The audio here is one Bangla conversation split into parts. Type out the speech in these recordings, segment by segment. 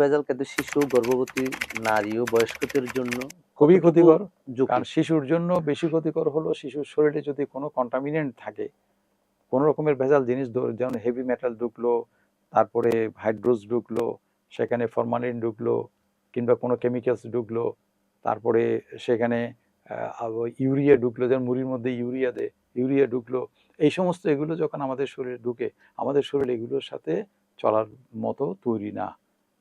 ভেজাল খাদ্য শিশু, গর্ভবতী নারী ও বয়স্কদের জন্য খুবই কতটুকু ক্ষতিকর। ঝুঁকি? কারণ শিশুর জন্য বেশি ক্ষতিকর হলো শিশুর শরীরে যদি কোনো কন্টামিনেন্ট থাকে, কোনো রকমের ভেজাল জিনিস যেমন হেভি মেটাল ঢুকলো, তারপরে হাইড্রোজ ঢুকলো, সেখানে ফরমালিন ঢুকলো, কিংবা কোনো কেমিক্যালস ঢুকলো, তারপরে সেখানে ইউরিয়া ঢুকলো, যেমন মুড়ির মধ্যে ইউরিয়া ঢুকলো, এই সমস্ত এগুলো যখন আমাদের শরীরে ঢুকে, আমাদের শরীর এগুলোর সাথে চলার মতো তৈরি না।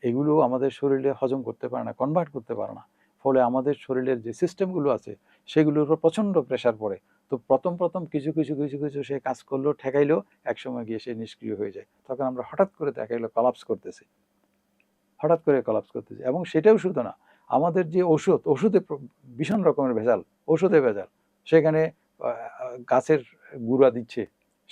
এগুলো আমাদের শরীরে হজম করতে পারে না, কনভার্ট করতে পারে না। ফলে আমাদের শরীরের যে সিস্টেমগুলো আছে সেগুলোর উপর প্রচণ্ড প্রেশার পড়ে। তো প্রথম কিছু সে কাজ করলো, ঠেকাইলো, একসময় গিয়ে সে নিষ্ক্রিয় হয়ে যায়। তখন আমরা হঠাৎ করে দেখাইলো কলাপস করতেছে, এবং সেটাও শুধু না, আমাদের যে ওষুধে ভীষণ রকমের ভেজাল, ওষুধে ভেজাল। সেখানে গাছের গুঁড়া দিচ্ছে,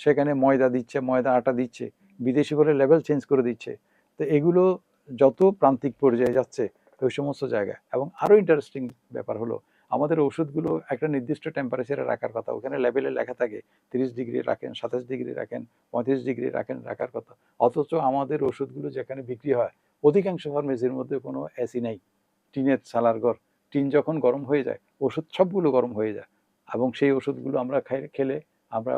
সেখানে ময়দা দিচ্ছে, ময়দা আটা দিচ্ছে, বিদেশি বলে লেভেল চেঞ্জ করে দিচ্ছে। তো এগুলো যত প্রান্তিক পর্যায়ে যাচ্ছে ওই সমস্ত জায়গায়। এবং আরও ইন্টারেস্টিং ব্যাপার হলো, আমাদের ওষুধগুলো একটা নির্দিষ্ট টেম্পারেচারে রাখার কথা, ওখানে লেভেলে লেখা থাকে 30 ডিগ্রি রাখেন, 27 ডিগ্রি রাখেন, 35 ডিগ্রি রাখার কথা। অথচ আমাদের ওষুধগুলো যেখানে বিক্রি হয়, অধিকাংশ ফার্মেসির মধ্যে কোনো এসি নাই, টিনের ছালার ঘর। টিন যখন গরম হয়ে যায়, ওষুধ সবগুলো গরম হয়ে যায়। এবং সেই ওষুধগুলো আমরা খেলে আমরা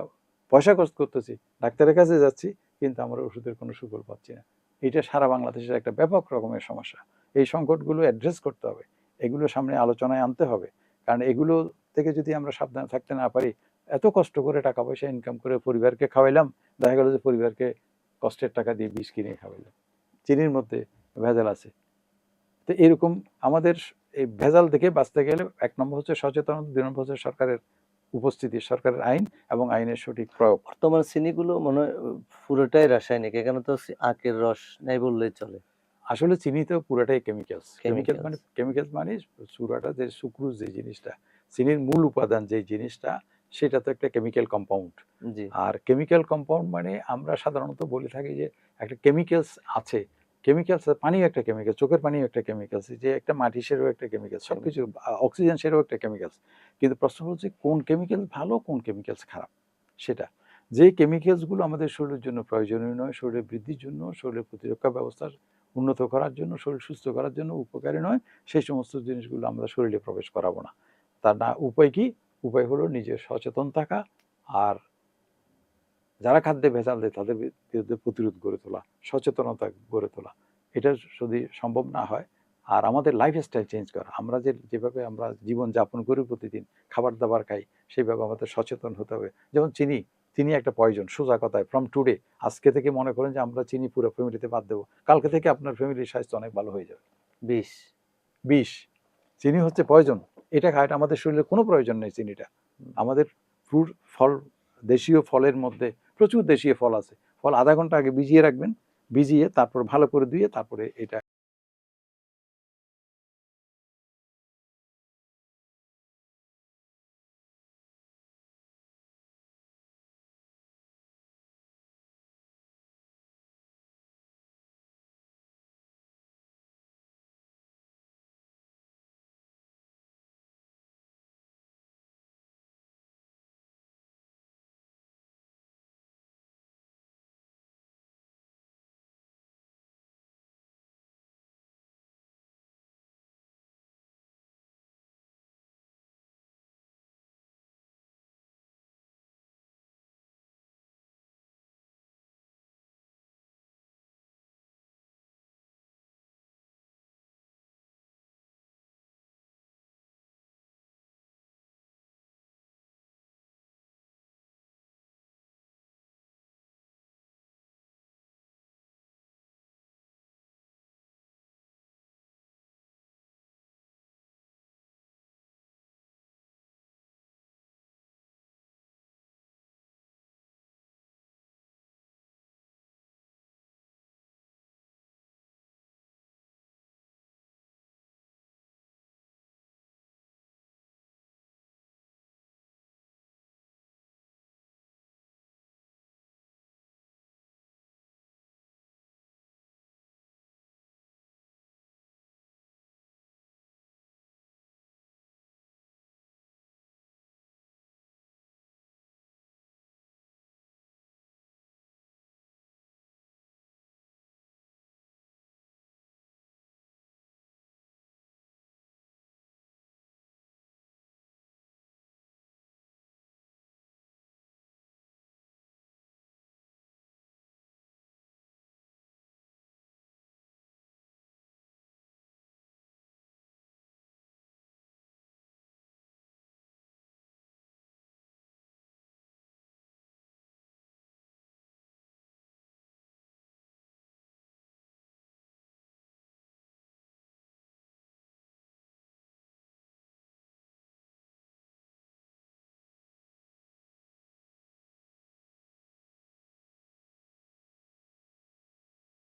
পয়সা খরচ করতেছি, ডাক্তারের কাছে যাচ্ছি, কিন্তু আমরা ওষুধের কোনো সুফল পাচ্ছি না। এটা সারা বাংলাদেশের একটা ব্যাপক রকমের সমস্যা। এই সংকটগুলো অ্যাড্রেস করতে হবে, এগুলো সামনে আলোচনায় আনতে হবে। কারণ এগুলো থেকে যদি আমরা সাবধান থাকতে না পারি, এত কষ্ট করে টাকা পয়সা ইনকাম করে পরিবারকে খাওয়াইলাম, দেখা গেল যে পরিবারকে কষ্টের টাকা দিয়ে বিষ কিনে খাওয়াইলাম, চিনির মধ্যে ভেজাল আছে। তো এরকম আমাদের এই ভেজাল থেকে বাঁচতে গেলে 1 নম্বর হচ্ছে সচেতনতা, 2 নম্বর হচ্ছে সরকারের উপস্থিতি, সরকারের আইন এবং আইনের সঠিক প্রয়োগ। বর্তমান চিনিগুলো মনে হয় পুরোটাই রাসায়নিক, এখানে তো আখের রস নেই বললেই চলে। আসলে চিনি তো পুরোটাই কেমিক্যালস। কেমিক্যালস মানে চূড়াটা যে সুক্রোজ, যে জিনিসটা চিনির মূল উপাদান, যে জিনিসটা, সেটা তো একটা কেমিক্যাল কম্পাউন্ড। আর কেমিক্যাল কম্পাউন্ড মানে আমরা সাধারণত বলে থাকি যে একটা কেমিক্যালস আছে। কেমিক্যালস, পানিও একটা কেমিক্যাল, চোখের পানিও একটা কেমিক্যালস, যে একটা মাটি সেরও একটা কেমিক্যাল, সবকিছু, অক্সিজেন সেরও একটা কেমিক্যালস। কিন্তু প্রশ্ন হচ্ছে কোন কেমিক্যাল ভালো, কোন কেমিক্যালস খারাপ। সেটা যে কেমিক্যালসগুলো আমাদের শরীরের জন্য প্রয়োজনীয় নয়, শরীরের বৃদ্ধির জন্য, শরীরের প্রতিরক্ষা ব্যবস্থার উন্নত করার জন্য, শরীর সুস্থ করার জন্য উপকারী নয়, সেই সমস্ত জিনিসগুলো আমরা শরীরে প্রবেশ করাবো না। তার না উপায় কি? উপায় হলো নিজের সচেতন থাকা, আর যারা খাদ্যে ভেজাল দেয় তাদের বিরুদ্ধে প্রতিরোধ গড়ে তোলা, সচেতনতা গড়ে তোলা। এটা যদি সম্ভব না হয়, আর আমাদের লাইফস্টাইল চেঞ্জ করা, আমরা যেভাবে আমরা জীবন যাপন করি, প্রতিদিন খাবার দাবার খাই, সেইভাবে আমাদের সচেতন হতে হবে। যেমন চিনি একটা পয়জন, সোজা কথায়, ফ্রম টুডে, আজকে থেকে মনে করেন যে আমরা চিনি পুরো ফ্যামিলিতে বাদ দেবো, কালকে থেকে আপনার ফ্যামিলির স্বাস্থ্য অনেক ভালো হয়ে যাবে। বিষ, চিনি হচ্ছে পয়জন। এটা খায়, আমাদের শরীরে কোনো প্রয়োজন নেই চিনিটা। আমাদের ফ্রুট, ফল, দেশীয় ফলের মধ্যে প্রচুর দেশীয় ফল আছে। ফল আধা ঘন্টা আগে ভিজিয়ে রাখবেন, ভিজিয়ে তারপর ভালো করে ধুয়ে তারপরে এটা